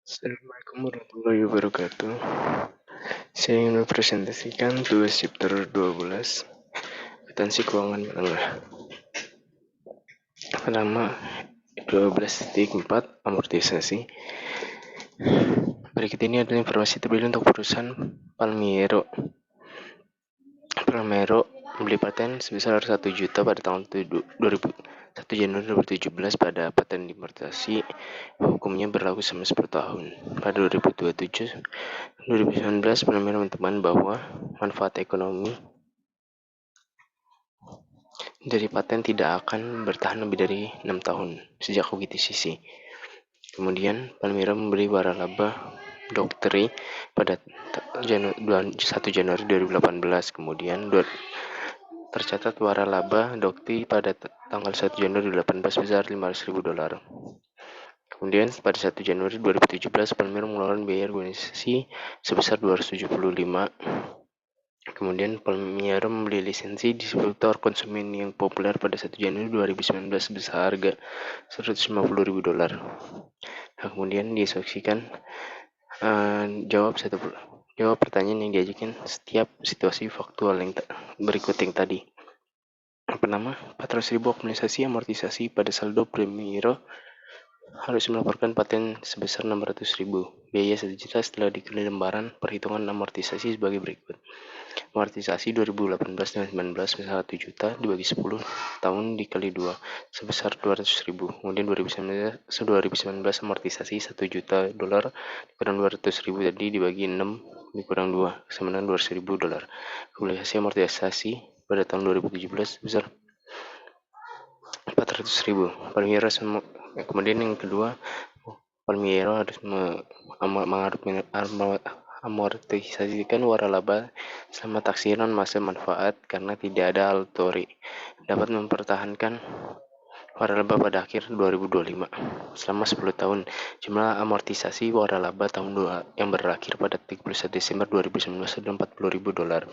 Assalamualaikum warahmatullahi wabarakatuh. Saya ingin mempresentasikan tugas chapter 12, akuntansi keuangan menengah. Pertama, 12.4 amortisasi. Berikut ini adalah informasi terbaru untuk perusahaan Palmero. Palmero membeli paten sebesar 1 juta pada tanggal 1 Januari 2017 pada paten dimortasi. Hukumnya berlaku selama 10 tahun. Pada 2019, Palmero menetapkan bahwa manfaat ekonomi dari paten tidak akan bertahan lebih dari 6 tahun sejak akuisisi. Kemudian, Palmero membeli waralaba Doctri pada 1 Januari 2018. Kemudian, tercatat waralaba Doctri pada tanggal 1 Januari 2018 sebesar $500.000. Kemudian, pada 1 Januari 2017, Palmero mengeluarkan biaya organisasi sebesar 275. Kemudian Palmero membeli lisensi distributor konsumen yang populer pada 1 Januari 2019 sebesar harga $150.000. Nah, kemudian diinstruksikan jawab pertanyaan yang diajukan setiap situasi faktual yang berikut yang tadi. Yang pertama, 400.000 optimalisasi amortisasi pada saldo Palmero harus melaporkan paten sebesar 600.000. Biaya 1 juta setelah dikali lembaran perhitungan amortisasi sebagai berikut. Amortisasi 2018 dan 2019 sebesar 1 juta dibagi 10 tahun dikali 2 sebesar 200.000. Kemudian 2019 amortisasi 1 juta dolar dikurang 200.000 tadi dibagi 6 dikurang 2 sama dengan $200.000. Kumulasi amortisasi pada tahun 2017 sebesar 400.000. Palmero kemudian yang kedua, Palmero harus amortisasikan waralaba selama taksiran masa manfaat karena tidak ada altori. Dapat mempertahankan waralaba pada akhir 2025 selama 10 tahun. Jumlah amortisasi waralaba tahun 2 yang berakhir pada 31 Desember 2019 adalah $40.000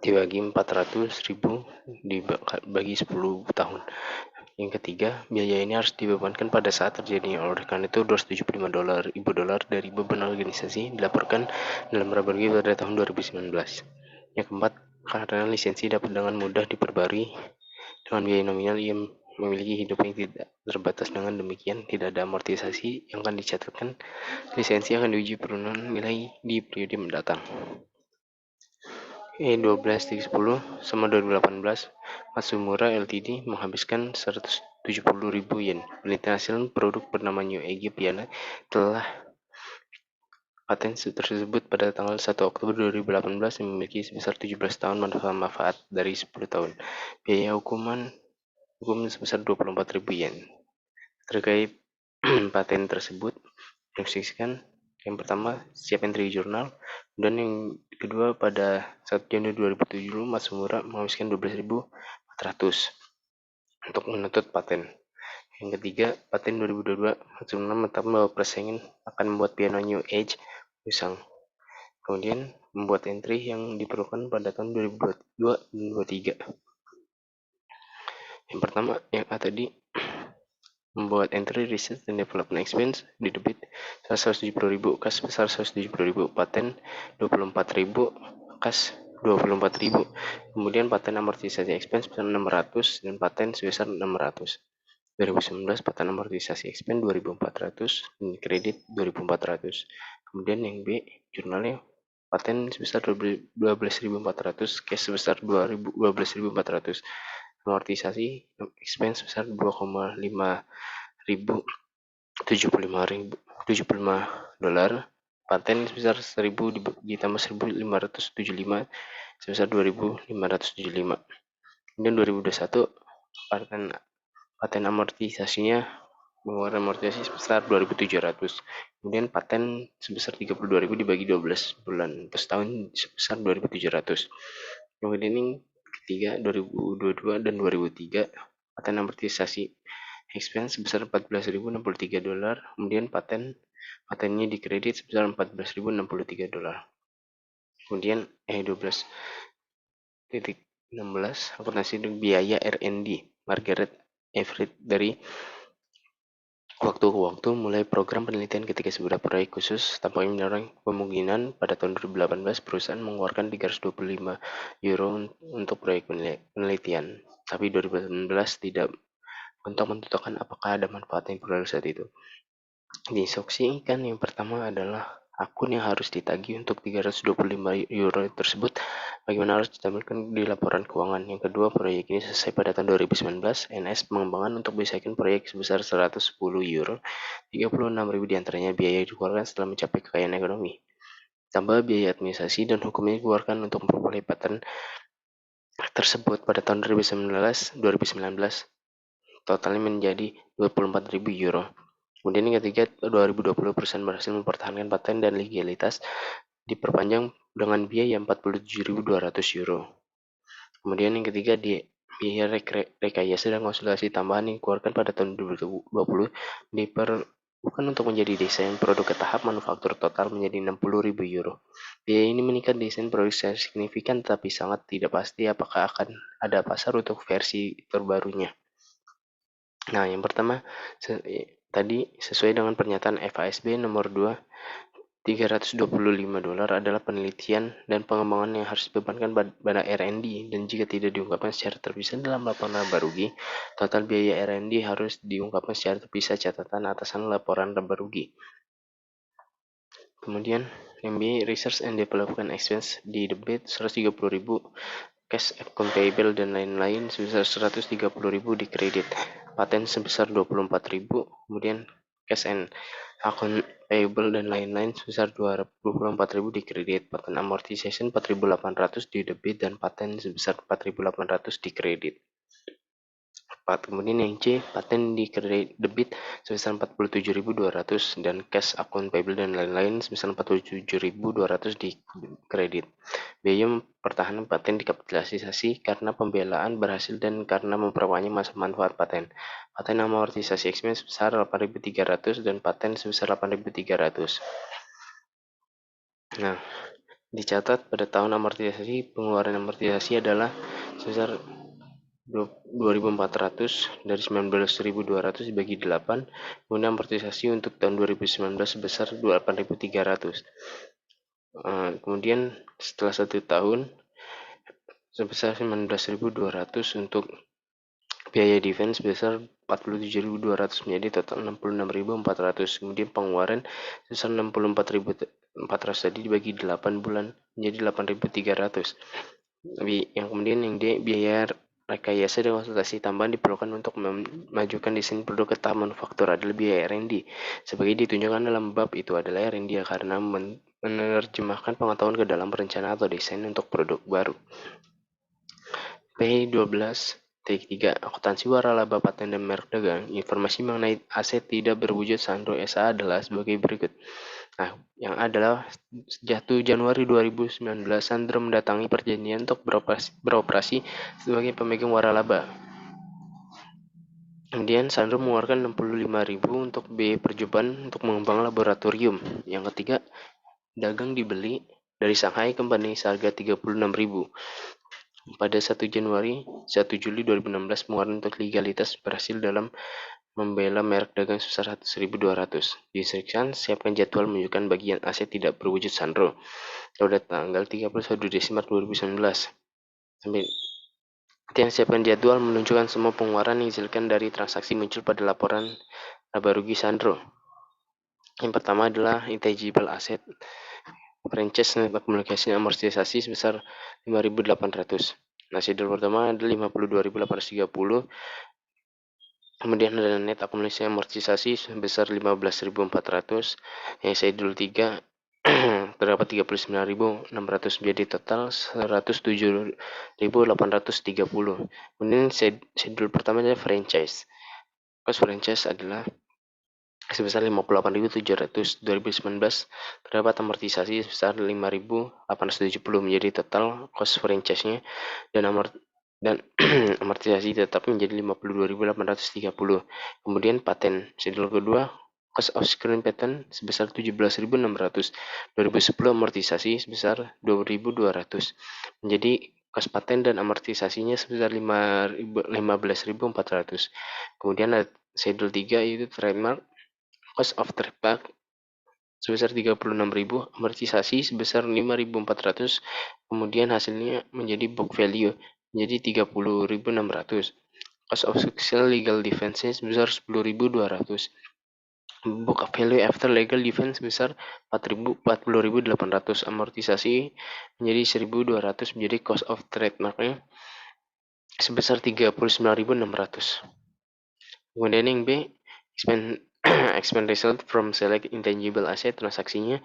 dibagi 400.000 dibagi 10 tahun. Yang ketiga, biaya ini harus dibebankan pada saat terjadinya. Oleh karena itu, $275 dari beban organisasi dilaporkan dalam raporti pada tahun 2019. Yang keempat, karena lisensi dapat dengan mudah diperbarui dengan biaya nominal, ia memiliki hidup yang tidak terbatas. Dengan demikian, tidak ada amortisasi yang akan dicatatkan. Lisensi akan diuji penurunan nilai di periode mendatang. 12.10 sama 2018, Matsumura Ltd menghabiskan 170.000 yen. Penelitian hasil produk bernama New Age Piana telah paten tersebut pada tanggal 1 Oktober 2018 yang memiliki sebesar 17 tahun manfaat dari 10 tahun. Biaya hukum sebesar 24.000 yen. Terkait paten tersebut, diinstruksikan yang pertama, siap entry jurnal, dan yang kedua pada 1 Januari 2007 Matsumura menghabiskan 12.400 untuk menuntut paten. Yang ketiga, paten 2022 Matsumura menetapkan bahwa persaingan akan membuat piano New Age usang. Kemudian membuat entry yang diperlukan pada tahun 2022 dan 2023. Yang pertama, yang A tadi, membuat entry research and development expense di debit 170.000, kas sebesar 170.000, paten 24.000, kas 24.000. Kemudian paten amortisasi expense sebesar 600 dan paten sebesar 600. 2019 paten amortisasi expense 2.400 dan kredit 2.400. Kemudian yang B, jurnalnya paten sebesar 12.400, cash sebesar 12.400. Amortisasi expense sebesar 2,5 ribu $75, paten sebesar 1.000 ditambah 1.575 sebesar 2.575. Kemudian 2021 paten amortisasinya mengeluarkan amortisasi sebesar 2.700. Kemudian paten sebesar 32.000 dibagi 12 bulan per tahun sebesar 2.700. Kemudian yang ketiga 2022 dan 2003 paten amortisasi expense sebesar $14.063. Kemudian patennya dikredit sebesar $14.063. Kemudian 12.16 akuntansi biaya R&D Margaret Everett dari waktu ke waktu mulai program penelitian ketika sebuah proyek khusus tanpa menyerang kemungkinan pada tahun 2018 perusahaan mengeluarkan 325 euro untuk proyek penelitian, tapi 2018 tidak untuk menentukan apakah ada manfaat yang perlu saat itu. Diinstruksikan yang pertama adalah akun yang harus ditagih untuk 325 euro tersebut bagaimana harus ditampilkan di laporan keuangan. Yang kedua, proyek ini selesai pada tahun 2019. NS pengembangan untuk menyelesaikan proyek sebesar 110 euro, 36.000 diantaranya biaya dikeluarkan setelah mencapai kekayaan ekonomi. Tambah biaya administrasi dan hukum yang dikeluarkan untuk memperoleh paten tersebut pada tahun 2019 totalnya menjadi 24.000 euro. Kemudian yang ketiga, 2020 perusahaan berhasil mempertahankan paten dan legalitas diperpanjang dengan biaya 47.200 euro. Kemudian yang ketiga, biaya rekayasa dan konsultasi tambahan yang dikeluarkan pada tahun 2020 bukan untuk menjadi desain produk ke tahap manufaktur total menjadi 60.000 euro. Biaya ini meningkat desain produk secara signifikan tetapi sangat tidak pasti apakah akan ada pasar untuk versi terbarunya. Nah, yang pertama, tadi sesuai dengan pernyataan FASB nomor 2, $325 adalah penelitian dan pengembangan yang harus dibebankan pada R&D, dan jika tidak diungkapkan secara terpisah dalam laporan laba rugi, total biaya R&D harus diungkapkan secara terpisah catatan atasan laporan laba rugi. Kemudian, MB Research and Development Expense di debit 130.000, cash account payable dan lain-lain sebesar 130.000 di kredit, paten sebesar 24.000, kemudian cash and account payable dan lain-lain sebesar 24.000 di kredit, paten amortization 4.800 di debit dan paten sebesar 4.800 di kredit. Kemudian yang C, paten di kredit debit sebesar 47.200 dan cash account payable dan lain-lain sebesar 47.200 di kredit. Biaya pertahanan paten dikapitalisasi karena pembelaan berhasil dan karena memperpanjang masa manfaat paten. Paten amortisasi expense sebesar 8.300 dan paten sebesar 8.300. Nah, dicatat pada tahun amortisasi, pengeluaran amortisasi adalah sebesar 2.400 dari 19.200 dibagi 8, kemudian amortisasi untuk tahun 2019 sebesar 8.300. Kemudian setelah 1 tahun sebesar 19.200 untuk biaya defense sebesar 47.200 menjadi total 66.400. Kemudian pengeluaran sebesar 64.400 tadi dibagi 8 bulan menjadi 8.300. Tapi yang kemudian yang D, biaya rekayasa dan konsultasi tambahan diperlukan untuk memajukan desain produk ke tahap manufaktur adalah biaya R&D. Sebagai ditunjukkan dalam bab itu adalah R&D karena menerjemahkan pengetahuan ke dalam perencanaan atau desain untuk produk baru. P12.3 Akuntansi waralaba paten dan merek dagang. Informasi mengenai aset tidak berwujud Sandro SA adalah sebagai berikut. Nah, yang adalah sejak 1 Januari 2019 Sandro mendatangi perjanjian untuk beroperasi sebagai pemegang waralaba. Kemudian Sandro mengeluarkan 65.000 untuk biaya percobaan untuk mengembang laboratorium. Yang ketiga, dagang dibeli dari Shanghai Company seharga 36.000. Pada 1 Juli 2016, pengeluaran untuk legalitas berhasil dalam membela merek dagang sebesar 100.200. Diinstruksikan, siapkan jadwal menunjukkan bagian aset tidak berwujud Sandro pada tanggal 31 Desember 2019. Sampai siapkan jadwal menunjukkan semua pengeluaran yang dihasilkan dari transaksi muncul pada laporan laba rugi Sandro. Yang pertama adalah intangible asset, franchise network communication amortisasi sebesar 5.800. Nah, schedule pertama adalah 52.830. Kemudian ada net akumulasi amortisasi sebesar 15.400. Yang schedule 3 terdapat 39.600 menjadi total 107.830. Kemudian schedule pertama adalah franchise. Cost franchise adalah sebesar 58.700. 2019 terdapat amortisasi sebesar 5.870 menjadi total cost franchise-nya dan amortisasi tetap menjadi 52.830. Kemudian paten schedule kedua, cost of screen patent sebesar 17.600. 2010 amortisasi sebesar 2.200 menjadi cost paten dan amortisasinya sebesar 15.400. Kemudian ada schedule 3 yaitu trademark Cost of trademark sebesar 36.000, amortisasi sebesar 5.400, kemudian hasilnya menjadi book value menjadi 30.600. Cost of successful legal defense sebesar 10.200. Book value after legal defense sebesar 40.800. Amortisasi menjadi 1.200, menjadi cost of trademarknya sebesar 39.600. Kemudian yang B, expense result from select intangible asset, transaksinya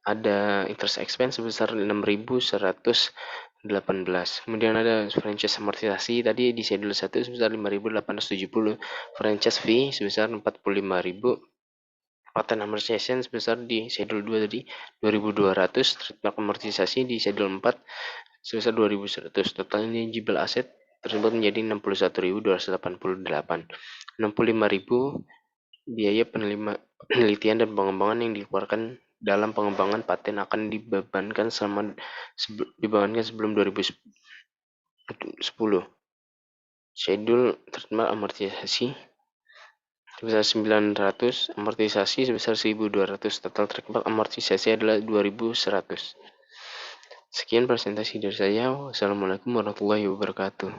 ada interest expense sebesar 6.118. Kemudian ada franchise amortisasi tadi di schedule 1 sebesar 5.870, franchise fee sebesar 45.000, patent amortization sebesar di schedule 2 tadi 2.200, trademark amortisasi di schedule 4 sebesar 2.100. Total intangible asset tersebut menjadi 61.288. 65.000 biaya penelitian dan pengembangan yang dikeluarkan dalam pengembangan paten akan dibebankan sebelum 2010. Schedule trademark amortisasi sebesar 900, amortisasi sebesar 1.200, total trademark amortisasi adalah 2.100. Sekian presentasi dari saya. Wassalamualaikum warahmatullahi wabarakatuh.